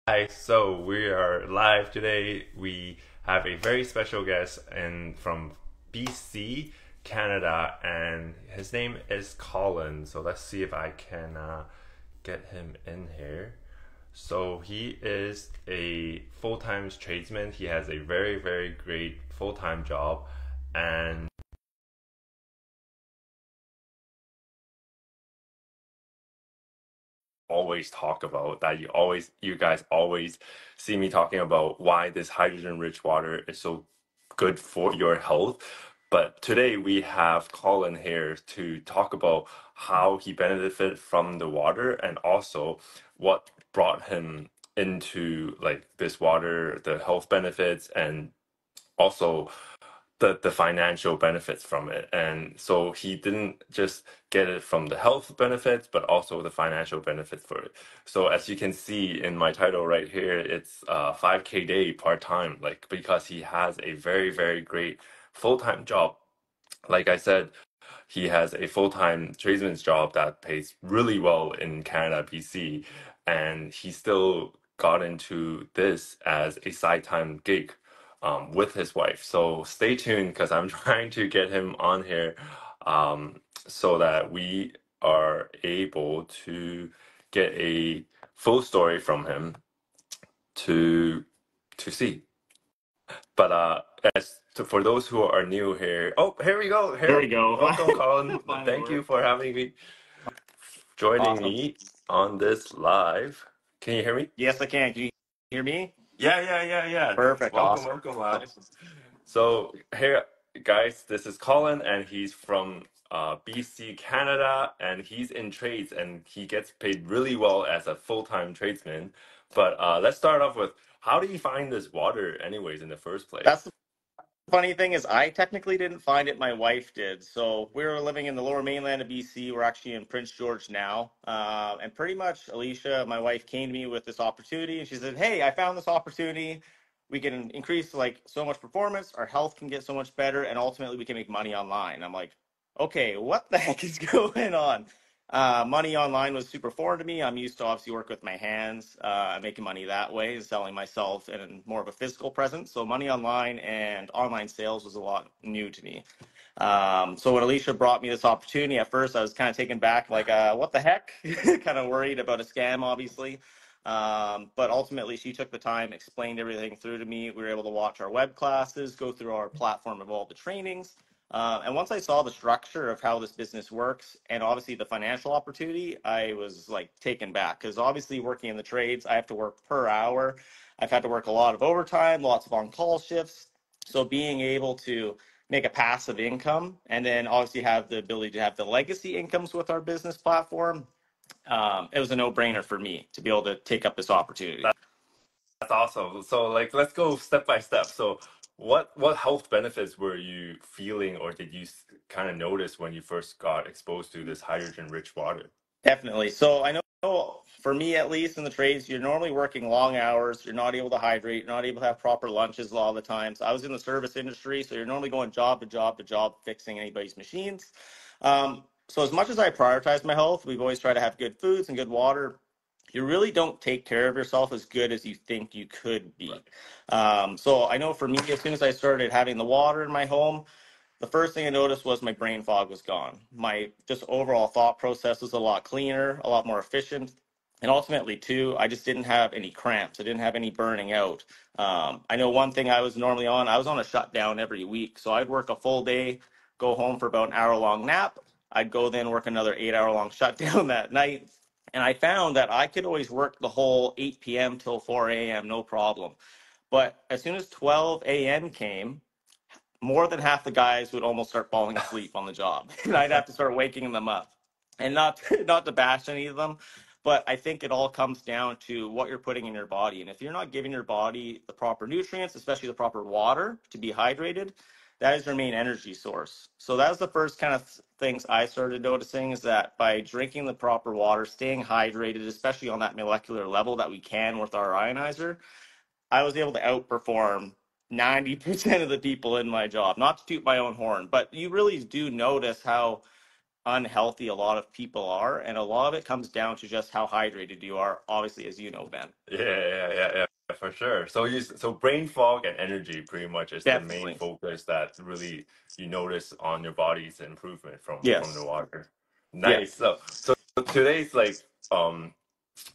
Hi, so we are live today. We have a very special guest and from BC, Canada, and his name is Colin. So let's see if I can get him in here. So he is a full-time tradesman. He has a very, very great full-time job, and always talk about that you guys always see me talking about why this hydrogen rich water is so good for your health. But today we have Colin here to talk about how he benefited from the water and also what brought him into like this water, the health benefits, and also the financial benefits from it. And so he didn't just get it from the health benefits, but also the financial benefits for it. So as you can see in my title right here, it's 5K day part-time, like because he has a very, very great full-time job. Like I said, he has a full-time tradesman's job that pays really well in Canada, BC, and he still got into this as a side-time gig with his wife. So stay tuned because I'm trying to get him on here so that we are able to get a full story from him to see. But for those who are new here, oh, here we go. There Here, we go. welcome, Colin. Finally Thank you worked. for joining Awesome. me on this live. Can you hear me? Yes, I can. Can you hear me? Yeah. Perfect. Welcome, Awesome. welcome. So here, guys, this is Colin, and he's from BC, Canada, and he's in trades, and he gets paid really well as a full-time tradesman. But let's start off with how do you find this water, anyways, in the first That's place? the funny thing is I technically didn't find it. My wife did. So we were living in the lower mainland of BC. We're actually in Prince George now. And pretty much Alicia, my wife, came to me with this opportunity and she said, "Hey, I found this opportunity. We can increase like so much performance. Our health can get so much better. And ultimately we can make money online." I'm like, okay, what the heck is going on? Money online was super foreign to me. I'm used to obviously work with my hands, making money that way, and selling myself in more of a physical presence. So money online and online sales was a lot new to me. So when Alicia brought me this opportunity, at first I was kind of taken back, like, what the heck? Kind of worried about a scam, obviously. But ultimately, she took the time, explained everything through to me. We were able to watch our web classes, go through our platform of all the trainings. And once I saw the structure of how this business works and obviously the financial opportunity, I was like taken back because obviously working in the trades, I have to work per hour. I've had to work a lot of overtime, lots of on-call shifts. So being able to make a passive income and then obviously have the ability to have the legacy incomes with our business platform, it was a no-brainer for me to be able to take up this opportunity. That's awesome. So like let's go step by step. So what health benefits were you feeling or did you kind of notice when you first got exposed to this hydrogen rich water? Definitely. So I know for me, at least in the trades, you're normally working long hours. You're not able to hydrate. You're not able to have proper lunches a lot of the times. I was in the service industry, so you're normally going job to job to job fixing anybody's machines. So as much as I prioritize my health, we've always tried to have good foods and good water. You really don't take care of yourself as good as you think you could be. Right. So I know for me, as soon as I started having the water in my home, the first thing I noticed was my brain fog was gone. My just overall thought process was a lot cleaner, a lot more efficient. And ultimately, too, I just didn't have any cramps. I didn't have any burning out. I know one thing I was normally on, I was on a shutdown every week. So I'd work a full day, go home for about an hour long nap. I'd go then work another 8 hour long shutdown that night. And I found that I could always work the whole 8 p.m. till 4 a.m., no problem. But as soon as 12 a.m. came, more than half the guys would almost start falling asleep on the job, and I'd have to start waking them up. And not not to bash any of them, but I think it all comes down to what you're putting in your body. And if you're not giving your body the proper nutrients, especially the proper water to be hydrated, that is your main energy source. So that's the first kind of things I started noticing is that by drinking the proper water, staying hydrated, especially on that molecular level that we can with our ionizer, I was able to outperform 90% of the people in my job. Not to toot my own horn, but you really do notice how unhealthy a lot of people are, and a lot of it comes down to just how hydrated you are, obviously, as you know, Ben. Yeah, for sure. So brain fog and energy pretty much is the main Definitely. focus that really you notice on your body's improvement from the Yes. water. Yeah. Nice. So today's like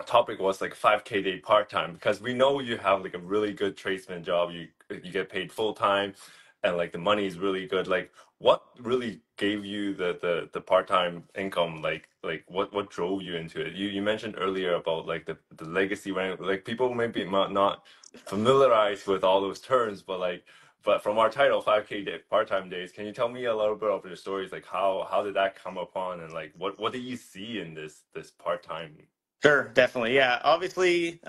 topic was like 5K day part time because we know you have like a really good tradesman job. You get paid full time, and like the money is really good. Like, what really gave you the part time income? Like what drove you into it? You mentioned earlier about like the legacy when like people maybe not familiarized with all those terms, but like. But from our title, 5K day, part-time days, can you tell me a little bit of your stories? Like how did that come upon, and like what did you see in this part-time? Sure, definitely. Yeah, obviously,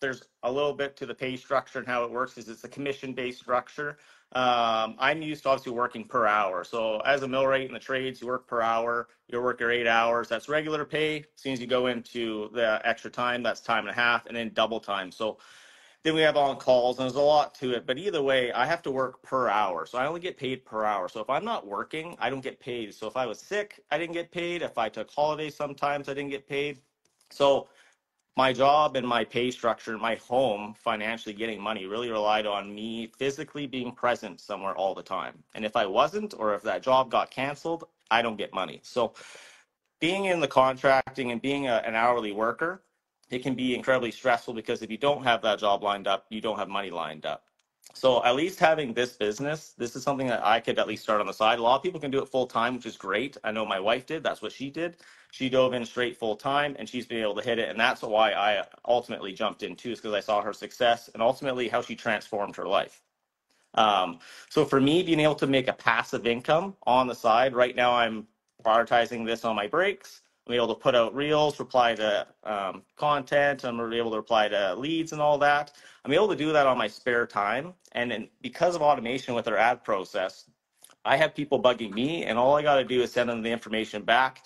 there's a little bit to the pay structure and how it works is it's a commission-based structure. I'm used to obviously working per hour. So as a millwright in the trades, you work per hour. You work your 8 hours. That's regular pay. As soon as you go into the extra time, that's time and a half, and then double time. So then we have on calls, and there's a lot to it. But either way, I have to work per hour. So I only get paid per hour. So if I'm not working, I don't get paid. So if I was sick, I didn't get paid. If I took holidays, sometimes I didn't get paid. So my job and my pay structure, my home financially getting money really relied on me physically being present somewhere all the time. And if I wasn't, or if that job got canceled, I don't get money. So being in the contracting and being an hourly worker, it can be incredibly stressful because if you don't have that job lined up, you don't have money lined up. So at least having this business, this is something that I could at least start on the side. A lot of people can do it full time, which is great. I know my wife did. That's what she did. She dove in straight full time, and she's been able to hit it. And that's why I ultimately jumped in too, is because I saw her success and ultimately how she transformed her life. Um, so for me, being able to make a passive income on the side, right now I'm prioritizing this on my breaks. I'm able to put out reels, reply to content. I'm able to reply to leads and all that. I'm able to do that on my spare time. And then because of automation with our ad process, I have people bugging me, and all I got to do is send them the information back,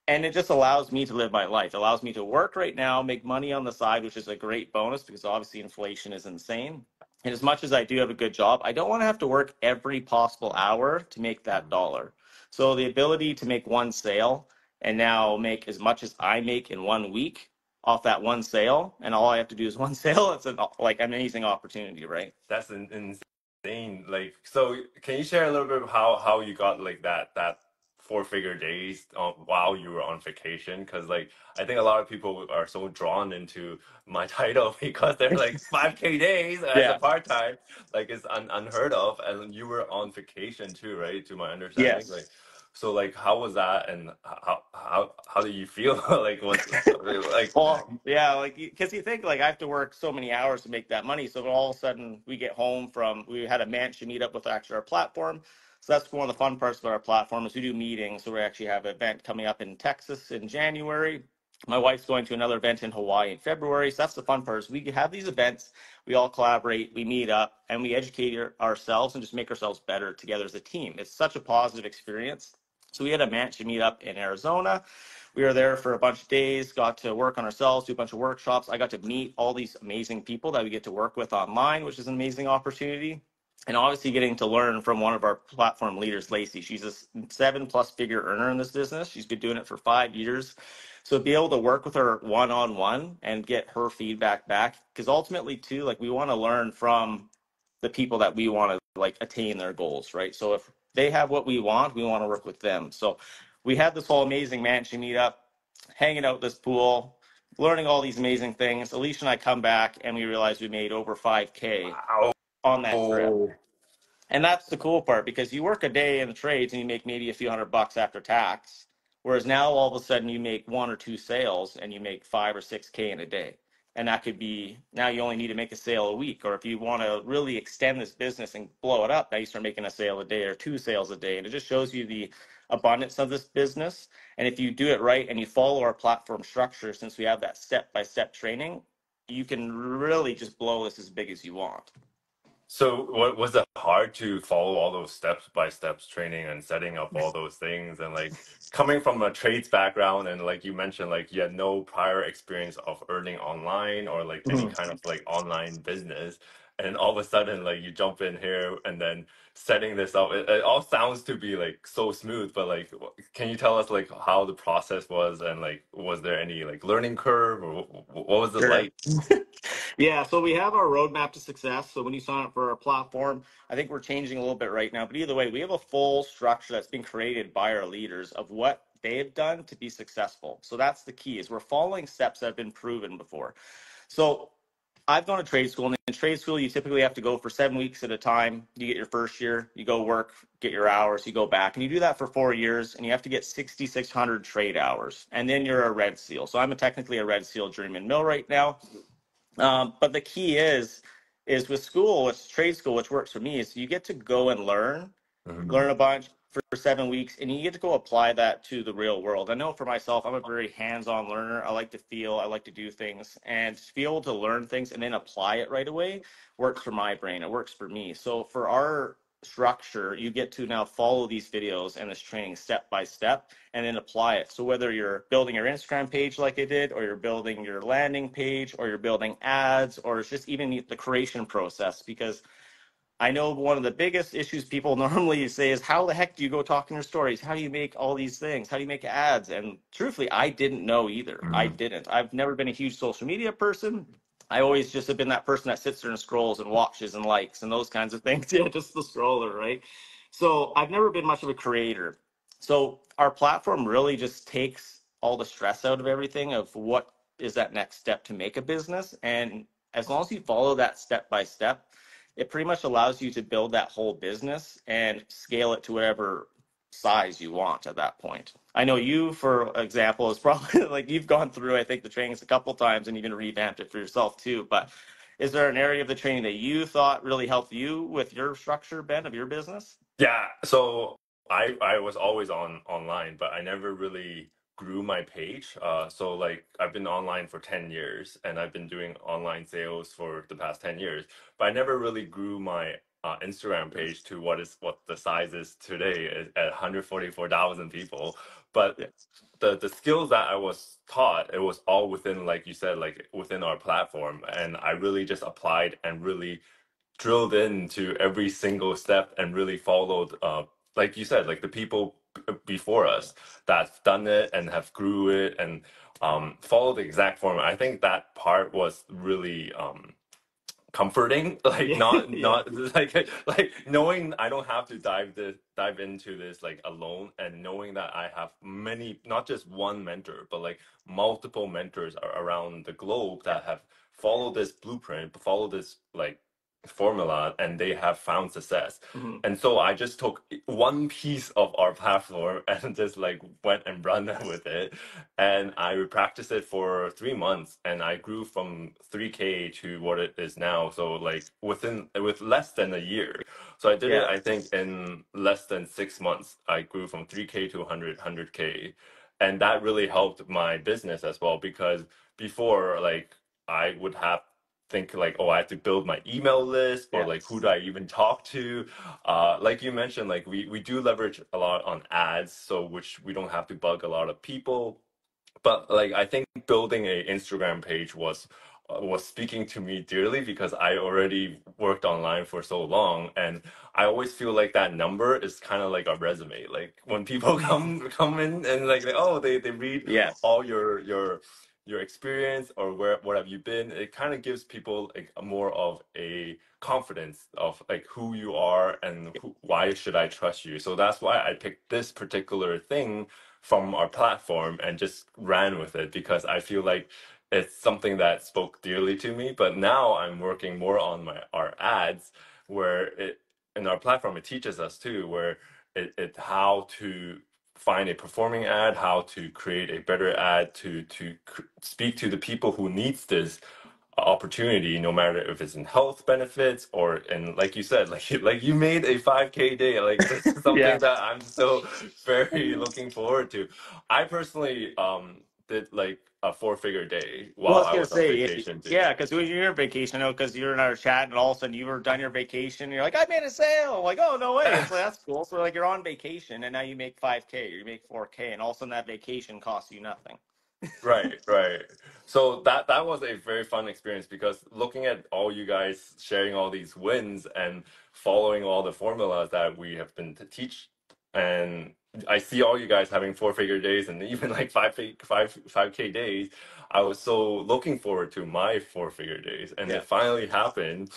and it just allows me to live my life. It allows me to work right now, make money on the side, which is a great bonus because obviously inflation is insane. And as much as I do have a good job, I don't want to have to work every possible hour to make that dollar. So the ability to make one sale and now make as much as I make in 1 week off that one sale, and all I have to do is one sale, it's an like amazing opportunity, right? That's insane. Like, so can you share a little bit of how you got like that four-figure days while you were on vacation? Because like I think a lot of people are so drawn into my title because they're like 5K days as a Yeah. part-time, like it's unheard of, and you were on vacation too, right? To my understanding, like. Yes. So like, how was that, and how do you feel? Like, what's like? Well, yeah, like because you think like I have to work so many hours to make that money. So all of a sudden we get home from we had a mansion meetup with actually our platform. So that's one of the fun parts of our platform is we do meetings. So we actually have an event coming up in Texas in January. My wife's going to another event in Hawaii in February. So that's the fun part is we have these events, we all collaborate, we meet up, and we educate ourselves and just make ourselves better together as a team. It's such a positive experience. So we had a mansion meetup in Arizona. We were there for a bunch of days, got to work on ourselves, do a bunch of workshops. I got to meet all these amazing people that we get to work with online, which is an amazing opportunity. And obviously getting to learn from one of our platform leaders, Lacey. She's a 7+ figure earner in this business. She's been doing it for 5 years. So be able to work with her one-on-one and get her feedback back. Because ultimately too, like we want to learn from the people that we want to like attain their goals, right? So if they have what we want to work with them. So we had this whole amazing mansion meetup, hanging out this pool, learning all these amazing things. Alicia and I come back and we realize we made over 5K Wow. on that trip. And that's the cool part because you work a day in the trades and you make maybe a few $100 after tax. Whereas now all of a sudden you make one or two sales and you make 5 or 6K in a day. And that could be now you only need to make a sale a week. Or if you want to really extend this business and blow it up, now you start making a sale a day or two sales a day. And it just shows you the abundance of this business. And if you do it right and you follow our platform structure, since we have that step-by-step training, you can really just blow this as big as you want. So, what was it hard to follow all those steps by steps training and setting up all those things and like coming from a trades background and like you mentioned like you had no prior experience of earning online or like any kind of like online business and all of a sudden like you jump in here and then setting this up. It all sounds to be like so smooth, but like, can you tell us like how the process was, and like was there any like learning curve, or what was it Sure. like? Yeah, so we have our roadmap to success. So when you sign up for our platform, I think we're changing a little bit right now. But either way, we have a full structure that's been created by our leaders of what they've done to be successful. So that's the key is we're following steps that have been proven before. So I've gone to trade school, and in trade school, you typically have to go for 7 weeks at a time. You get your first year, you go work, get your hours, you go back, and you do that for 4 years, and you have to get 6,600 trade hours, and then you're a red seal. So I'm technically a red seal journeyman mill right now. But the key is with school, with trade school, which works for me, is you get to go and Mhm. learn a bunch for 7 weeks, and you get to go apply that to the real world. I know for myself, I'm a very hands-on learner. I like to feel, I like to do things, and to be able to learn things and then apply it right away works for my brain. It works for me. So for our structure, you get to now follow these videos and this training step by step and then apply it. So whether you're building your Instagram page like I did, or you're building your landing page, or you're building ads, or it's just even the creation process, because I know one of the biggest issues people normally say is, how the heck do you go talking your stories? How do you make all these things? How do you make ads? And truthfully, I didn't know either. I Mhm. didn't. I've never been a huge social media person. I always just have been that person that sits there and scrolls and watches and likes and those kinds of things. Yeah, just the stroller, right? So I've never been much of a creator. So our platform really just takes all the stress out of everything of what is that next step to make a business. And as long as you follow that step by step, it pretty much allows you to build that whole business and scale it to whatever size you want at that point. I know you, for example, is probably like you've gone through, I think, the trainings a couple times and even revamped it for yourself too. But is there an area of the training that you thought really helped you with your structure, Ben, of your business? Yeah, so I was always online, but I never really grew my page. So like I've been online for 10 years, and I've been doing online sales for the past 10 years, but I never really grew my Instagram page to what the size is today at 144,000 people. But Yes. the skills that I was taught, it was all within, like you said, like within our platform, and I really just applied and really drilled into every single step and really followed, like you said, like the people before us that's done it and have grew it, and followed the exact format. I think that part was really comforting, like Yeah. Yeah. not like knowing I don't have to dive into this like alone, and knowing that I have many, not just one mentor, but like multiple mentors around the globe that have followed this blueprint, followed this like formula, and they have found success. Mhm. And so I just took one piece of our platform and just like went and run with it, and I practiced it for 3 months, and I grew from 3K to what it is now. So like with less than a year. So I did it, Yeah. I think, in less than 6 months. I grew from 3K to 100K. And that really helped my business as well, because before, like, I would have think like, oh, I have to build my email list, or Yeah. like who do I even talk to? Like you mentioned, like we do leverage a lot on ads, so which we don't have to bug a lot of people. But like I think building a Instagram page was speaking to me dearly, because I already worked online for so long, and I always feel like that number is kind of like a resume. Like when people come in and like they read Yes. all your experience, or what have you been, it kind of gives people like a more of a confidence of like who you are, and why should I trust you. So that's why I picked this particular thing from our platform and just ran with it, because I feel like it's something that spoke dearly to me. But now I'm working more on our ads, where it in our platform it teaches us too, where it how to find a performing ad, how to create a better ad to speak to the people who needs this opportunity, no matter if it's in health benefits or in, like you said, like you made a 5K day. Like this is something Yeah. that I'm so very looking forward to. I personally did like a 4-figure day Well, I while was I gonna was on say, vacation too. yeah, because when you're on vacation, I know, because you and I were chatting, and all of a sudden you were done your vacation, and you're like, I made a sale. I'm like, oh, no way! It's like, that's cool. So like you're on vacation, and now you make 5K, or you make 4K, and all of a sudden that vacation costs you nothing. Right, right. So that was a very fun experience because looking at all you guys sharing all these wins and following all the formulas that we have been to teach, and I see all you guys having four-figure days and even like 5K days. I was so looking forward to my four-figure days, and Yeah. it finally happened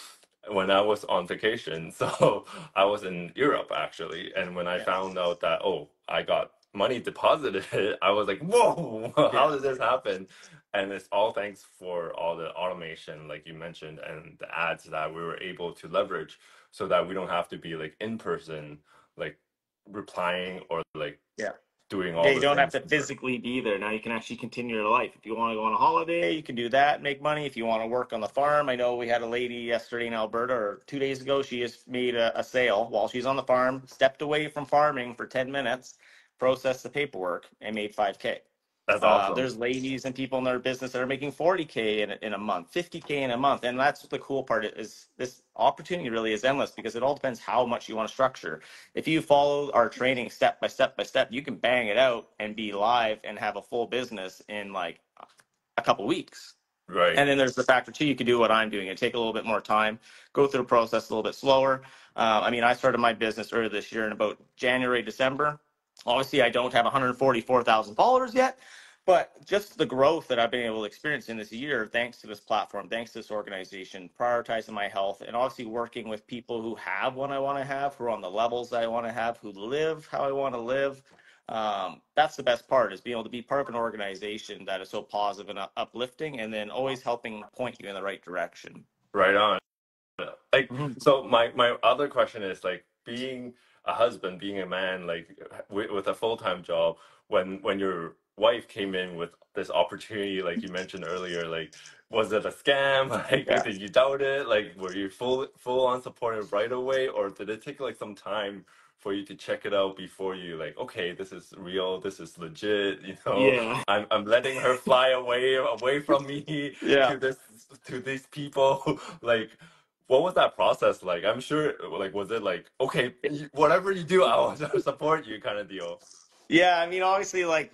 when I was on vacation. So I was in Europe actually, and when I Yes. found out that, oh, I got money deposited, I was like, whoa, how Yeah. did this happen? And it's all thanks for all the automation, like you mentioned, and the ads that we were able to leverage so that we don't have to be like in person, like replying or like Yeah. doing Yeah, all you the don't have things. to physically be there. Now you can actually continue your life. If you want to go on a holiday, you can do that, make money. If you want to work on the farm, I know we had a lady yesterday in Alberta or 2 days ago. She just made a sale while she's on the farm, stepped away from farming for 10 minutes, processed the paperwork, and made 5K. That's awesome. There's ladies and people in their business that are making 40K in a month, 50K in a month. And that's the cool part is this opportunity really is endless because it all depends how much you want to structure. If you follow our training step by step by step, you can bang it out and be live and have a full business in like a couple weeks. Right. And then there's the factor too, you can do what I'm doing and take a little bit more time, go through the process a little bit slower. I mean, I started my business earlier this year in about January, December. Obviously, I don't have 144,000 followers yet, but just the growth that I've been able to experience in this year, thanks to this platform, thanks to this organization, prioritizing my health, and obviously working with people who have what I want to have, who are on the levels that I want to have, who live how I want to live. That's the best part is being able to be part of an organization that is so positive and uplifting and then always helping point you in the right direction. Right on. Like, Mhm. so my other question is like being a husband, being a man, like with a full-time job, when your wife came in with this opportunity, like you mentioned earlier, like was it a scam? Like Yeah. did you doubt it? Like were you full on supportive right away, or did it take like some time for you to check it out before you like, okay, this is real, this is legit, Yeah. I'm letting her fly away from me Yeah. to this to these people. Like what was that process like? I'm sure, like, was it like, okay, whatever you do, I will support you kind of deal? Yeah. I mean, obviously, like,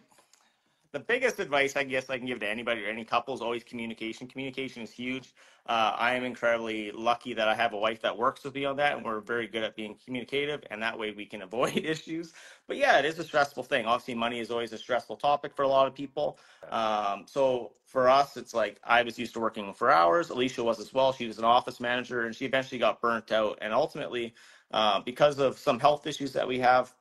the biggest advice I guess I can give to anybody or any couple is always communication. Communication is huge. I am incredibly lucky that I have a wife that works with me on that, and we're very good at being communicative, and that way we can avoid issues. But yeah, it is a stressful thing. Obviously, money is always a stressful topic for a lot of people. So for us, it's like I was used to working for hours. Alicia was as well. She was an office manager, and she eventually got burnt out. And ultimately, because of some health issues that we have,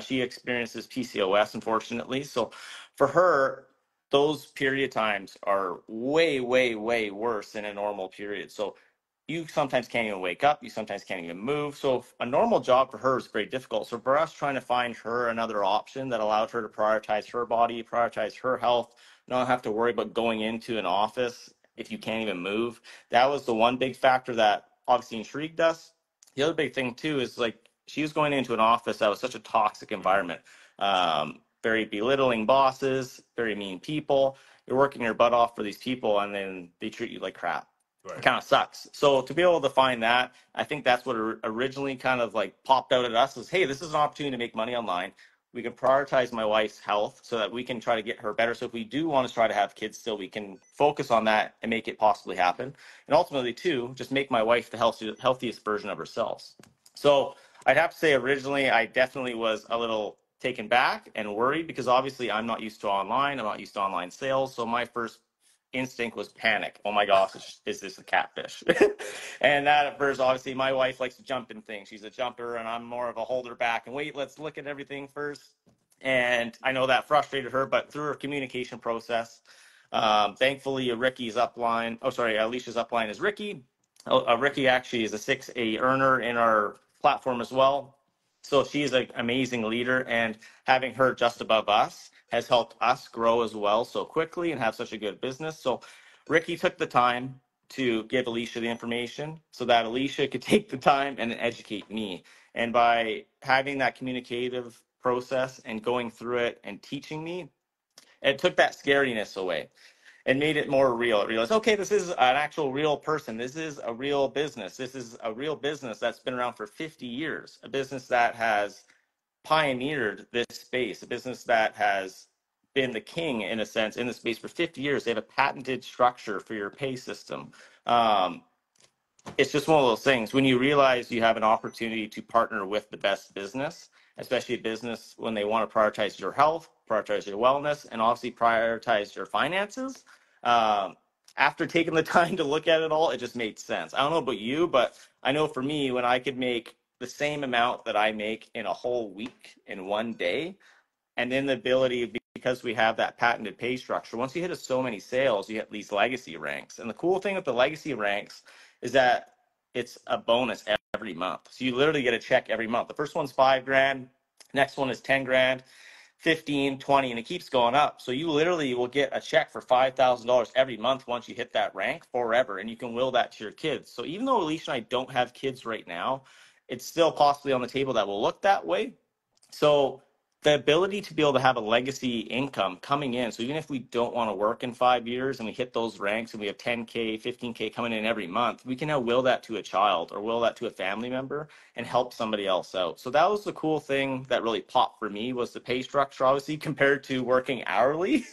she experiences PCOS, unfortunately. So for her, those period times are way, way, way worse than a normal period. So you sometimes can't even wake up. You sometimes can't even move. So a normal job for her is very difficult. So for us, trying to find her another option that allowed her to prioritize her body, prioritize her health, not have to worry about going into an office if you can't even move. That was the one big factor that obviously intrigued us. The other big thing too is like she was going into an office that was such a toxic environment. Very belittling bosses, very mean people. You're working your butt off for these people and then they treat you like crap. It Right. kind of sucks. So to be able to find that, I think that's what originally kind of like popped out at us is, hey, this is an opportunity to make money online. We can prioritize my wife's health so that we can try to get her better. So if we do want to try to have kids still, we can focus on that and make it possibly happen. And ultimately, too, just make my wife the healthiest version of herself. So I'd have to say originally I definitely was a little taken back and worried because obviously I'm not used to online. I'm not used to online sales. So my first instinct was panic. Oh my gosh, is this a catfish? And that at first, obviously, my wife likes to jump in things. She's a jumper, and I'm more of a holder back and wait, let's look at everything first. And I know that frustrated her, but through her communication process, thankfully, Ricky's upline, oh, sorry, Alicia's upline is Ricky. Ricky actually is a 6A earner in our platform as well. So she's an amazing leader, and having her just above us has helped us grow as well so quickly and have such a good business. So Ricky took the time to give Alicia the information so that Alicia could take the time and educate me. And by having that communicative process and going through it and teaching me, it took that scariness away and made it more real. It realized, okay, this is an actual real person. This is a real business. This is a real business that's been around for 50 years, a business that has pioneered this space, a business that has been the king in a sense in the space for 50 years. They have a patented structure for your pay system. Um, it's just one of those things when you realize you have an opportunity to partner with the best business, especially a business when they want to prioritize your health, prioritize your wellness, and obviously prioritize your finances. Um, After taking the time to look at it all, it just made sense. I don't know about you, but I know for me, when I could make the same amount that I make in a whole week in one day, and then the ability, because we have that patented pay structure, once you hit so many sales, you get these legacy ranks. And the cool thing with the legacy ranks is that it's a bonus every month. So you literally get a check every month. The first one's 5 grand, next one is 10 grand, 15, 20, and it keeps going up. So you literally will get a check for $5,000 every month once you hit that rank forever, and you can will that to your kids. So even though Alicia and I don't have kids right now, it's still possibly on the table that will look that way. So the ability to be able to have a legacy income coming in. So even if we don't want to work in 5 years and we hit those ranks and we have 10K, 15K coming in every month, we can now will that to a child or will that to a family member and help somebody else out. So that was the cool thing that really popped for me, was the pay structure, obviously, compared to working hourly.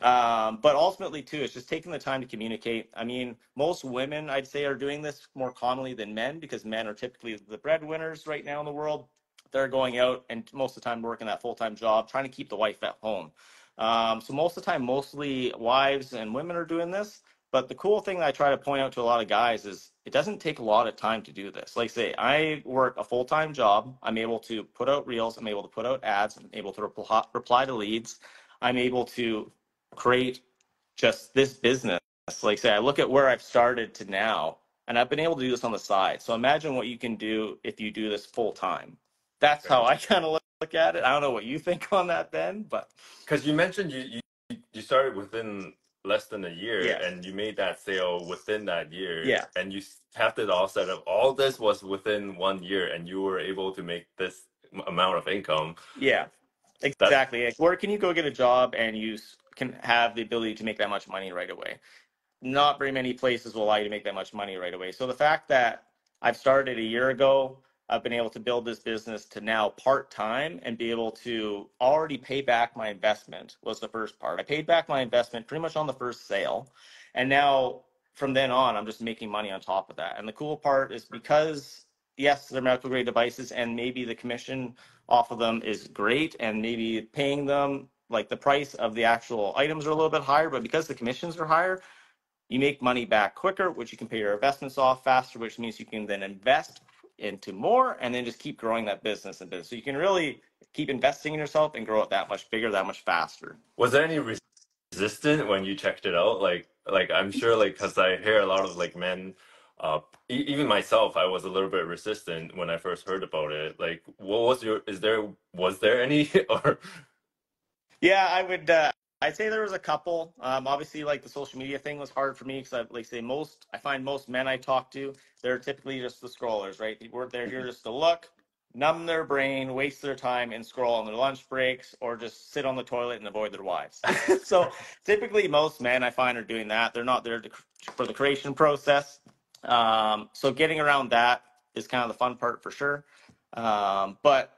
But ultimately too, it's just taking the time to communicate. I mean, most women, I'd say, are doing this more commonly than men, because men are typically the breadwinners right now in the world. They're going out and most of the time working that full-time job, trying to keep the wife at home. So most of the time, mostly wives and women are doing this. But the cool thing that I try to point out to a lot of guys is it doesn't take a lot of time to do this. Like, say, I work a full-time job. I'm able to put out reels. I'm able to put out ads. I'm able to reply to leads. I'm able to create just this business. Like, say, I look at where I've started to now, and I've been able to do this on the side. So imagine what you can do if you do this full time. That's how I kind of look at it. I don't know what you think on that, Ben, but Because you mentioned you started within less than a year yes, and you made that sale within that year yeah, and you have it all set up. All this was within 1 year and you were able to make this amount of income. yeah, That's exactly. Like, where can you go get a job and you can have the ability to make that much money right away? Not very many places will allow you to make that much money right away. So the fact that I've started a year ago, I've been able to build this business to now part-time and be able to already pay back my investment was the first part. I paid back my investment pretty much on the first sale. And now from then on, I'm just making money on top of that. And the cool part is, because yes, they're medical grade devices and maybe the commission off of them is great, and maybe paying them like the price of the actual items are a little bit higher, but because the commissions are higher, you make money back quicker, which you can pay your investments off faster, which means you can then invest into more and then just keep growing that business and business. So you can really keep investing in yourself and grow it that much bigger, that much faster. was there any resistant when you checked it out? Like I'm sure, like, because I hear a lot of like men, even myself, I was a little bit resistant when I first heard about it. Like, what was your, was there any or Yeah, I'd say there was a couple. Obviously, like the social media thing was hard for me because I find most men I talk to, they're typically just the scrollers, right? They're here just to look, numb their brain, waste their time, and scroll on their lunch breaks, or just sit on the toilet and avoid their wives. So typically, most men I find are doing that. They're not there for the creation process. So getting around that is kind of the fun part for sure. But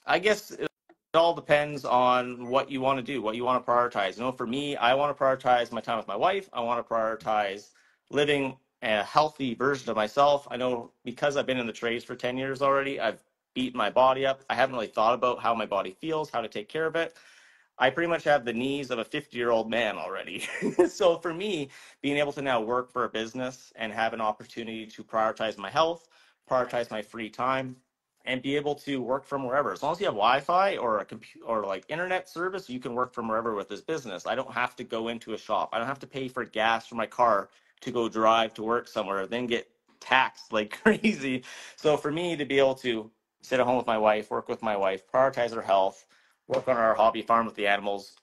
I guess it all depends on what you want to do, what you want to prioritize. You know, for me, I want to prioritize my time with my wife. I want to prioritize living a healthy version of myself. I know because I've been in the trades for 10 years already, I've beat my body up. I haven't really thought about how my body feels, how to take care of it. I pretty much have the knees of a 50-year-old man already. So for me, being able to now work for a business and have an opportunity to prioritize my health, prioritize my free time, and be able to work from wherever. As long as you have Wi-Fi or a computer or like internet service, you can work from wherever with this business. I don't have to go into a shop. I don't have to pay for gas for my car to go drive to work somewhere, then get taxed like crazy. So for me to be able to sit at home with my wife, work with my wife, prioritize her health, work on our hobby farm with the animals.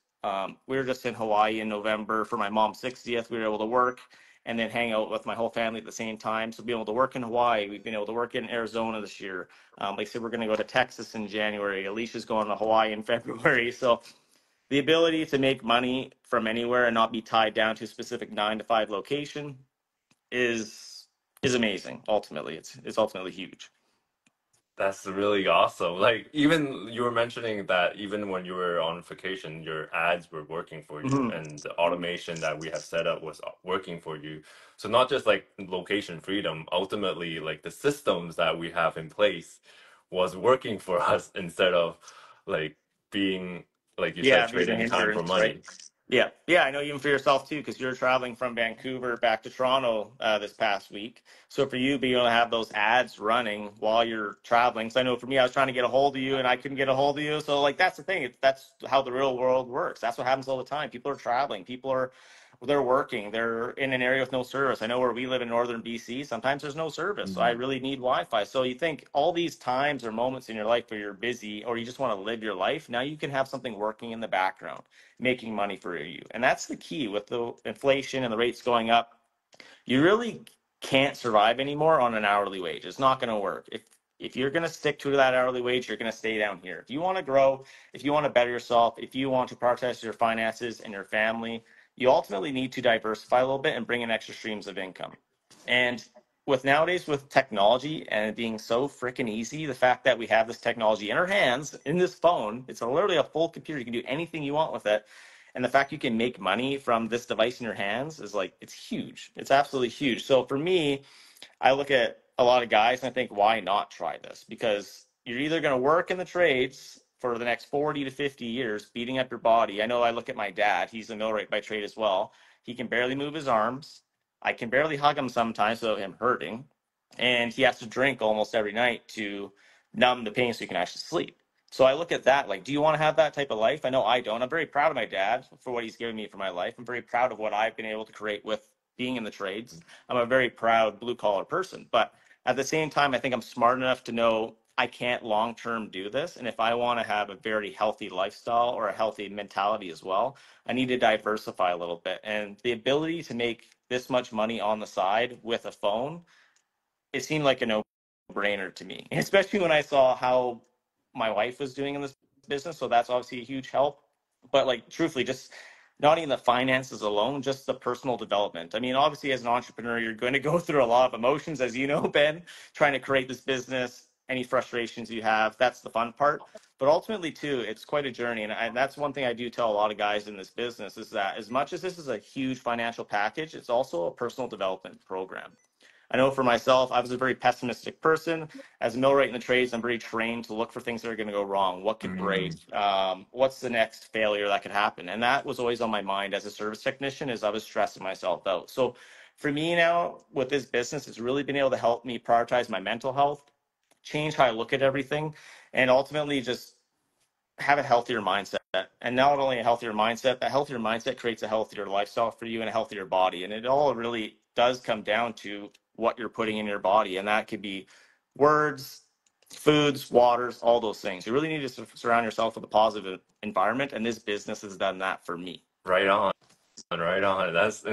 We were just in Hawaii in November for my mom's 60th. We were able to work and then hang out with my whole family at the same time. So being able to work in Hawaii, we've been able to work in Arizona this year. Like I said, we're going to go to Texas in January. Alicia's going to Hawaii in February. So the ability to make money from anywhere and not be tied down to a specific 9 to 5 location is amazing. Ultimately, it's ultimately huge. That's really awesome. Like even you were mentioning that even when you were on vacation, your ads were working for you Mhm. and the automation that we have set up was working for you. So not just like location freedom, ultimately like the systems that we have in place was working for us instead of like being, like you said, Yeah, being a trading time for hindrance, right? money. Yeah, yeah, I know even for yourself too, because you're traveling from Vancouver back to Toronto this past week. So for you being able to have those ads running while you're traveling, so I know for me, I was trying to get a hold of you and I couldn't get a hold of you. So like that's the thing. That's how the real world works. That's what happens all the time. People are traveling. People are they're working. They're in an area with no service. I know where we live in northern BC, sometimes there's no service. So I Mhm. really need Wi-Fi. So you think all these times or moments in your life where you're busy or you just want to live your life, now you can have something working in the background making money for you. And that's the key with the inflation and the rates going up. You really can't survive anymore on an hourly wage. It's not going to work. If you're going to stick to that hourly wage, you're going to stay down here. If you want to grow, if you want to better yourself, if you want to prioritize your finances and your family, you ultimately need to diversify a little bit and bring in extra streams of income. And with nowadays with technology and it being so freaking easy, the fact that we have this technology in our hands in this phone, it's literally a full computer. You can do anything you want with it. And the fact you can make money from this device in your hands is like, it's huge. It's absolutely huge. So for me, I look at a lot of guys and I think, why not try this? Because you're either going to work in the trades for the next 40 to 50 years, beating up your body. I know I look at my dad, he's a millwright by trade as well. He can barely move his arms. I can barely hug him sometimes without him hurting. And he has to drink almost every night to numb the pain so he can actually sleep. So I look at that like, do you want to have that type of life? I know I don't. I'm very proud of my dad for what he's given me for my life. I'm very proud of what I've been able to create with being in the trades. I'm a very proud blue collar person. But at the same time, I think I'm smart enough to know I can't long term do this. And if I want to have a very healthy lifestyle or a healthy mentality as well, I need to diversify a little bit. And the ability to make this much money on the side with a phone, it seemed like a no brainer to me, especially when I saw how my wife was doing in this business. So that's obviously a huge help. But like truthfully, just not even the finances alone, just the personal development. I mean, obviously, as an entrepreneur, you're going to go through a lot of emotions, as you know, Ben, trying to create this business, any frustrations you have. That's the fun part. But ultimately, too, it's quite a journey. And that's one thing I do tell a lot of guys in this business is that as much as this is a huge financial package, it's also a personal development program. I know for myself, I was a very pessimistic person. As a millwright in the trades, I'm very trained to look for things that are going to go wrong. What could break? Mhm. What's the next failure that could happen? And that was always on my mind as a service technician as I was stressing myself out. So for me now with this business, it's really been able to help me prioritize my mental health, change how I look at everything, and ultimately just have a healthier mindset. And not only a healthier mindset, a healthier mindset creates a healthier lifestyle for you and a healthier body. And it all really does come down to what you're putting in your body. And that could be words, foods, waters, all those things. You really need to surround yourself with a positive environment. And this business has done that for me. Right on. Right on. That's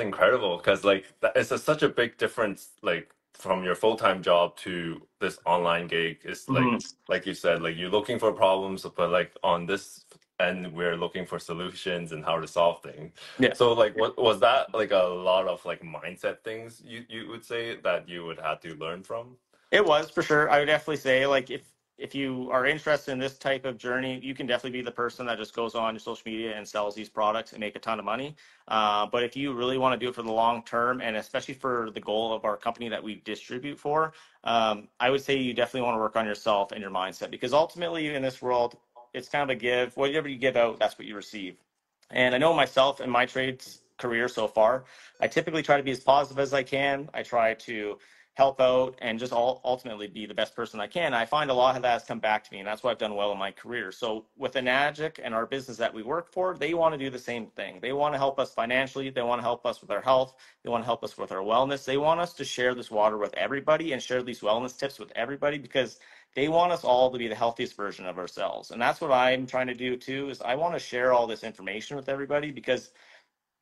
incredible because like it's such a big difference like from your full-time job to this online gig. It's Mhm. like you said, like you're looking for problems, but like on this end we're looking for solutions and how to solve things. Yeah. So like what was that like a lot of like mindset things you would say that you would have to learn from? It was for sure. I would definitely say like if you are interested in this type of journey, you can definitely be the person that just goes on your social media and sells these products and make a ton of money. But if you really want to do it for the long term, and especially for the goal of our company that we distribute for, I would say you definitely want to work on yourself and your mindset because ultimately in this world, it's kind of a give. Whatever you give out, that's what you receive. And I know myself in my trades career so far, I typically try to be as positive as I can. I try to help out and just ultimately be the best person I can. I find a lot of that has come back to me, and that's why I've done well in my career. So with Enagic and our business that we work for, they want to do the same thing. They want to help us financially. They want to help us with our health. They want to help us with our wellness. They want us to share this water with everybody and share these wellness tips with everybody because they want us all to be the healthiest version of ourselves. And that's what I'm trying to do too, is I want to share all this information with everybody because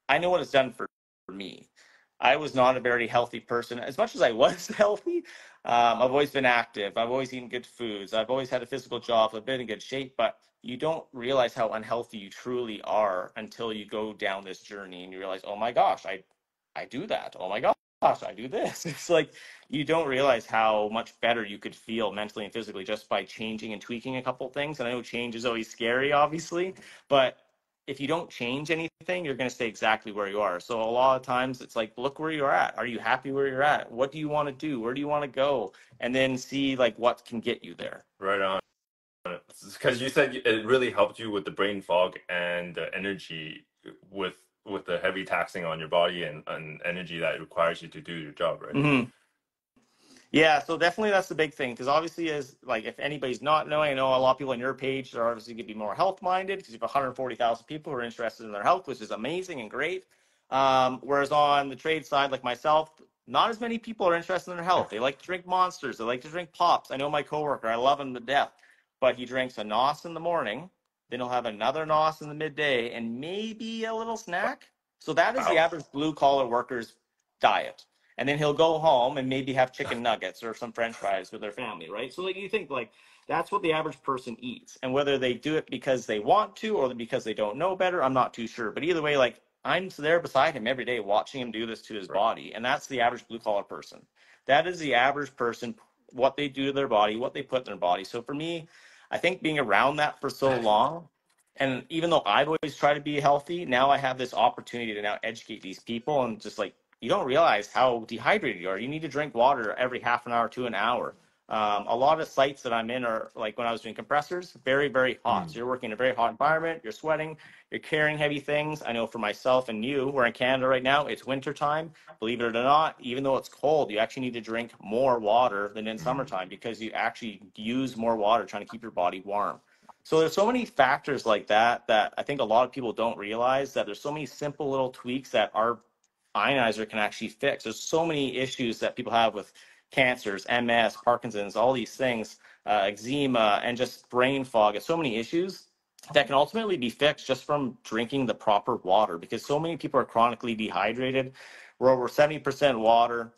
I know what it's done for me. I was not a very healthy person. As much as I was healthy, I've always been active. I've always eaten good foods. I've always had a physical job. I've been in good shape, but you don't realize how unhealthy you truly are until you go down this journey and you realize, oh my gosh, I do that. Oh my gosh. gosh, I do this. It's like you don't realize how much better you could feel mentally and physically just by changing and tweaking a couple things. And I know change is always scary, obviously, but if you don't change anything, you're going to stay exactly where you are. So a lot of times it's like, look where you're at. Are you happy where you're at? What do you want to do? Where do you want to go? And then see like what can get you there. Right on. Because you said it really helped you with the brain fog and the energy with the heavy taxing on your body and energy that it requires you to do your job, right? Hmm. Yeah, so definitely that's the big thing because obviously, as like if anybody's not knowing, I know a lot of people on your page are obviously going to be more health minded because you have 140,000 people who are interested in their health, which is amazing and great. Whereas on the trade side, like myself, not as many people are interested in their health. They like to drink monsters, they like to drink pops. I know my coworker, I love him to death, but he drinks a NOS in the morning, then he'll have another NOS in the midday, and maybe a little snack. So that is the Wow. average blue collar worker's diet, and then he'll go home and maybe have chicken nuggets or some french fries with their family, right? So like you think like that's what the average person eats, and whether they do it because they want to or because they don't know better, I'm not too sure, but either way, like I'm there beside him every day watching him do this to his Right. body, and that's the average blue collar person. That is the average person, what they do to their body, what they put in their body. So for me, I think being around that for so long, and even though I've always tried to be healthy, now I have this opportunity to now educate these people and just like you don't realize how dehydrated you are. You need to drink water every half an hour to an hour. A lot of sites that I'm in are like when I was doing compressors, very, very hot. Mm. So you're working in a very hot environment, you're sweating, you're carrying heavy things. I know for myself and you, we're in Canada right now, it's winter time. Believe it or not, even though it's cold, you actually need to drink more water than in Mm. summertime because you actually use more water trying to keep your body warm. So there's so many factors like that that I think a lot of people don't realize that there's so many simple little tweaks that our ionizer can actually fix. There's so many issues that people have with cancers, MS, Parkinson's, all these things, eczema, and just brain fog. It's so many issues that can ultimately be fixed just from drinking the proper water because so many people are chronically dehydrated. We're over 70% water.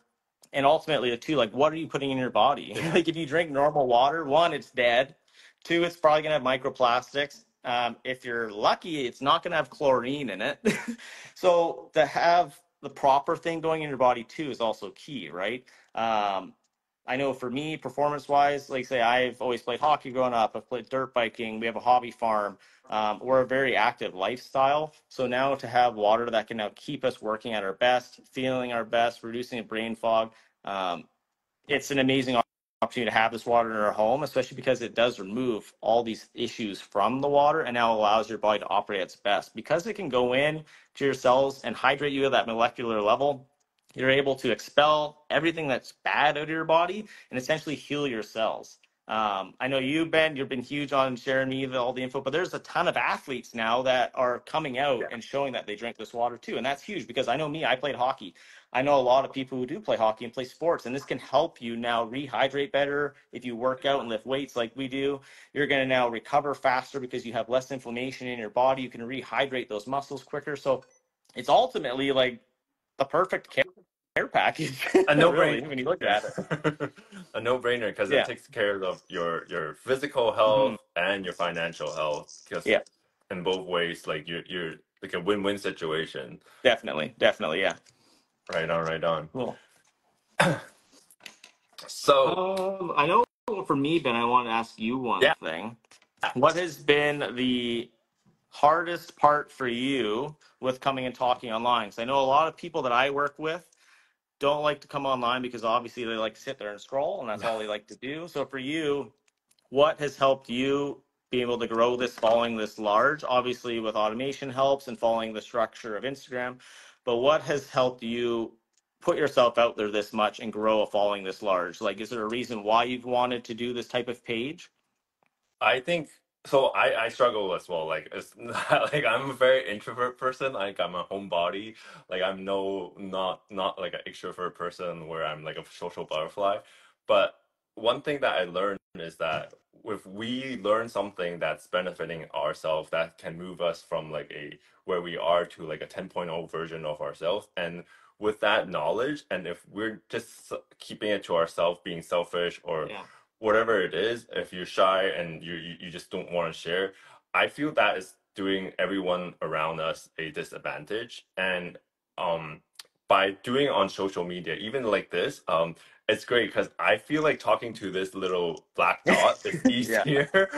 And ultimately, the two, like, what are you putting in your body? Yeah. Like, if you drink normal water, one, it's dead. Two, it's probably going to have microplastics. If you're lucky, it's not going to have chlorine in it. So to have the proper thing going in your body too is also key, right? I know for me, performance wise, like say, I've always played hockey growing up. I've played dirt biking. We have a hobby farm. We're a very active lifestyle. So now to have water that can now keep us working at our best, feeling our best, reducing brain fog, um, it's an amazing opportunity to have this water in our home, especially because it does remove all these issues from the water and now allows your body to operate at its best. Because it can go in to your cells and hydrate you at that molecular level, you're able to expel everything that's bad out of your body and essentially heal your cells. I know you've been huge on sharing me all the info, but there's a ton of athletes now that are coming out Yeah. and showing that they drink this water too. And that's huge because I know me, I played hockey. I know a lot of people who do play hockey and play sports, and this can help you now rehydrate better. If you work out and lift weights like we do, you're going to now recover faster because you have less inflammation in your body. You can rehydrate those muscles quicker. So it's ultimately like the perfect care package, A no brain. really, when you look Yeah. at it. A no brainer because it Yeah. takes care of your physical Hmm. health and your financial health. Because Yeah. in both ways, like you're like a win-win situation. Definitely. Definitely. Yeah. Right on, right on. Cool. So I know for me, Ben, I want to ask you one yeah. thing. What has been the hardest part for you with coming and talking online? Because I know a lot of people that I work with don't like to come online because obviously they like to sit there and scroll, and that's all they like to do. So for you, what has helped you be able to grow this following this large? Obviously, with automation helps and following the structure of Instagram, but what has helped you put yourself out there this much and grow a following this large? Like, is there a reason why you've wanted to do this type of page? I think so. I struggle as well. Like it's not, like I'm a very introvert person. Like I'm a homebody. Like I'm not like an extrovert person where I'm like a social butterfly. But one thing that I learned is that if we learn something that's benefiting ourselves, that can move us from like a where we are to like a 10.0 version of ourselves. And with that knowledge, and if we're just keeping it to ourselves, being selfish or Yeah. whatever it is, if you're shy and you just don't want to share, I feel that is doing everyone around us a disadvantage. And um by doing it on social media, even like this, it's great because I feel like talking to this little black dot is Yeah. easier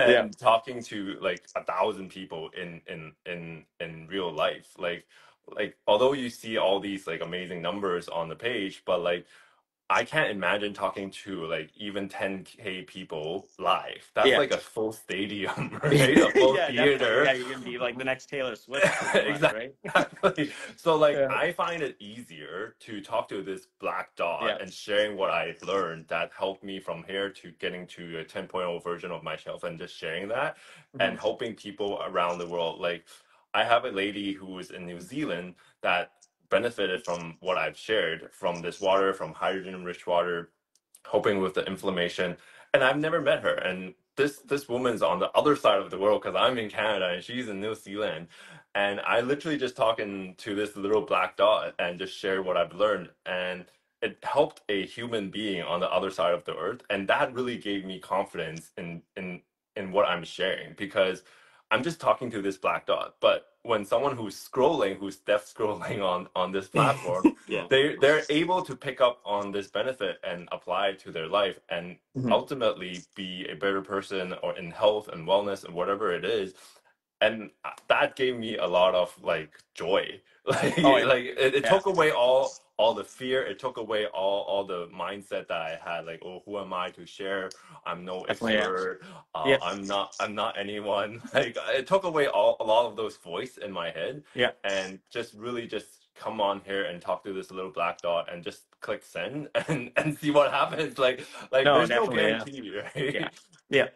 Yeah. than talking to like 1,000 people in real life. Like although you see all these like amazing numbers on the page, but like I can't imagine talking to like even 10K people live. That's Yeah. like a full stadium, right? A full Yeah, definitely. theater. Yeah, you're gonna be like the next Taylor Swift pretty much, right? Exactly. So like Yeah. I find it easier to talk to this black Yeah. dot and sharing what I've learned that helped me from here to getting to a 10.0 version of myself and just sharing that Hmm. and helping people around the world. Like I have a lady who is in New Zealand that benefited from what I've shared from this water, from hydrogen rich water, helping with the inflammation. And I've never met her. And this woman's on the other side of the world because I'm in Canada and she's in New Zealand. And I literally just talking to this little black dot and just shared what I've learned. And it helped a human being on the other side of the earth. And that really gave me confidence in what I'm sharing because I'm just talking to this black dot. But when someone who's scrolling, who's deaf scrolling on this platform, Yeah. they're able to pick up on this benefit and apply it to their life and Hmm. ultimately be a better person or in health and wellness and whatever it is. And that gave me a lot of like joy. like Oh, yeah. it Yeah. took away all the fear. It took away all the mindset that I had, like, oh, who am I to share? I'm no Definitely. Yeah. expert. Yeah. I'm not anyone. Like it took away a lot of those voice in my head Yeah. and just really just come on here and talk to this little black dot and just click send and see what happens. Like No, there's no definitely. Yeah. guarantee, Yeah. right? Yeah.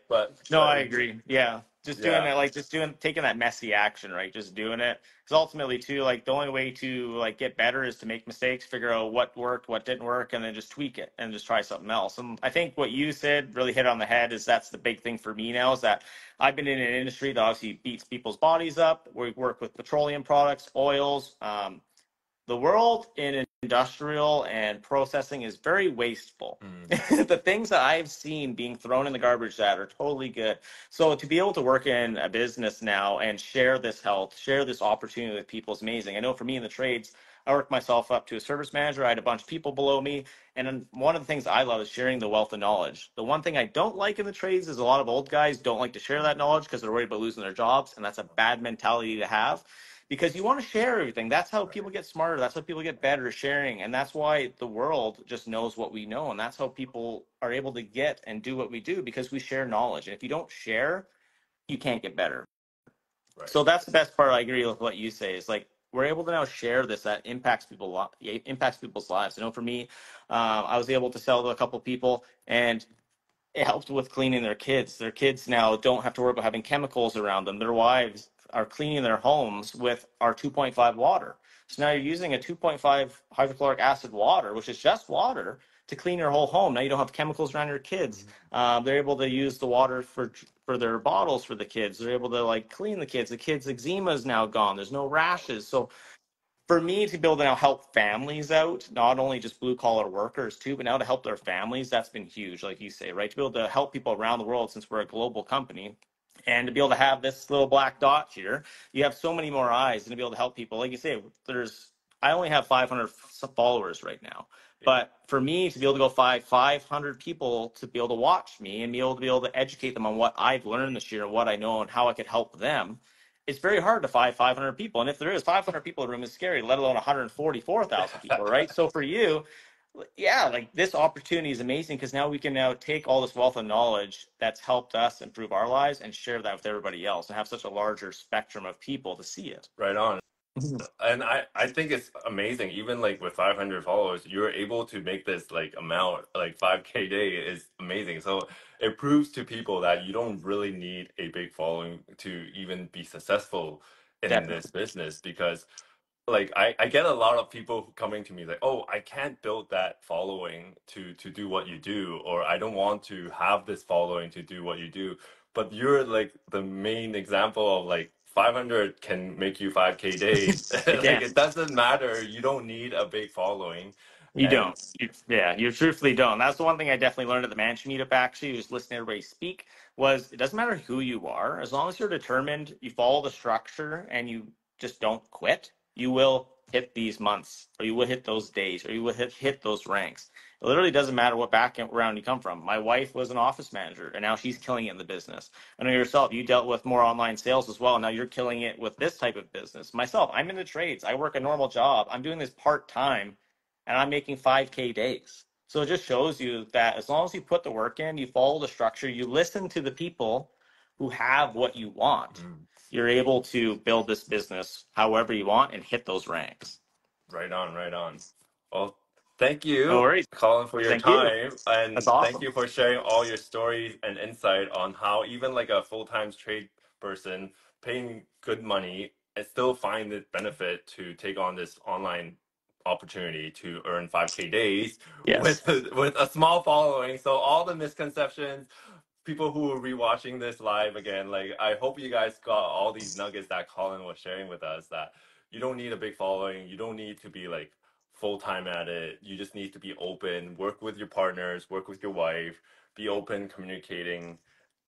No, But I agree. Yeah. Just doing yeah, it, like just doing, taking that messy action, right? Just doing it. Because ultimately, too, like the only way to like get better is to make mistakes, figure out what worked, what didn't work, and then just tweak it and just try something else. And I think what you said really hit on the head is that's the big thing for me now is that I've been in an industry that obviously beats people's bodies up. We work with petroleum products, oils. The world in industrial and processing is very wasteful. mm, The things that I've seen being thrown in the garbage that are totally good. So to be able to work in a business now and share this health, share this opportunity with people is amazing. I know for me in the trades, I worked myself up to a service manager. I had a bunch of people below me. And one of the things I love is sharing the wealth of knowledge. The one thing I don't like in the trades is a lot of old guys don't like to share that knowledge because they're worried about losing their jobs. And that's a bad mentality to have because you want to share everything. That's how people right, get smarter. That's how people get better sharing. And that's why the world just knows what we know. And that's how people are able to get and do what we do because we share knowledge. And if you don't share, you can't get better. right. So that's the best part. I agree with what you say is like, we're able to now share this that impacts people's lives. I know for me, I was able to sell to a couple of people and it helps with cleaning their kids. Their kids now don't have to worry about having chemicals around them. Their wives are cleaning their homes with our 2.5 water. So now you're using a 2.5 hydrochloric acid water, which is just water, to clean your whole home. Now you don't have chemicals around your kids. They're able to use the water for their bottles for the kids. They're able to like clean the kids. The kids' eczema is now gone. There's no rashes. So for me to be able to now help families out, not only just blue collar workers too, but now to help their families, that's been huge, like you say, right? To be able to help people around the world since we're a global company. And to be able to have this little black dot here, you have so many more eyes and to be able to help people. Like you say, I only have 500 followers right now. Yeah, But for me to be able to go 500 people to be able to watch me and be able to educate them on what I've learned this year and what I know and how I could help them, it's very hard to find 500 people. And if there is 500 people in a room is scary, let alone 144,000 people, right? So for you, yeah, like this opportunity is amazing because now we can now take all this wealth of knowledge that's helped us improve our lives and share that with everybody else and have such a larger spectrum of people to see it. right on. Mhm. And I think it's amazing. Even like with 500 followers, you're able to make this like amount, like 5K day is amazing. So it proves to people that you don't really need a big following to even be successful in this Definitely. business because like I get a lot of people coming to me like, oh, I can't build that following to do what you do, or I don't want to have this following to do what you do. But you're like the main example of like 500 can make you 5K days. It Like can. it doesn't matter. You don't need a big following. You And don't. Yeah, you truthfully don't. That's the one thing I definitely learned at the management meetup. Actually, just listening to everybody speak was it doesn't matter who you are, as long as you're determined, you follow the structure, and you just don't quit. You will hit these months, or you will hit those days, or you will hit those ranks. It literally doesn't matter what background you come from. My wife was an office manager, and now she's killing it in the business. I know yourself, you dealt with more online sales as well. Now you're killing it with this type of business. Myself, I'm in the trades. I work a normal job. I'm doing this part-time, and I'm making 5K days. So it just shows you that as long as you put the work in, you follow the structure, you listen to the people who have what you want, you're able to build this business however you want and hit those ranks. Right on, right on. Well, thank No you, worries. Colin, for your Thank you. time, That's and thank awesome. you for sharing all your stories and insight on how even like a full-time trade person paying good money and still find it benefit to take on this online opportunity to earn 5K days Yes. with a small following. So all the misconceptions, people who are rewatching this live again, like I hope you guys got all these nuggets that Colin was sharing with us, that you don't need a big following, you don't need to be like full time at it. You just need to be open, work with your partners, work with your wife, be open, communicating,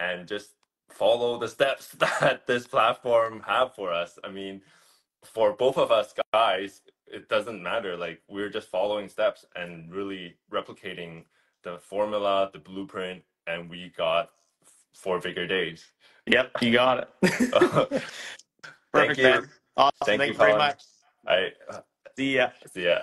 and just follow the steps that this platform have for us. I mean, for both of us guys, it doesn't matter. Like we're just following steps and really replicating the formula, the blueprint, and we got 4 figure days. Yep, you got it. Thank Perfect, you. Ben. Awesome. Thank Thank you, you very Colin. much. I See ya. see ya.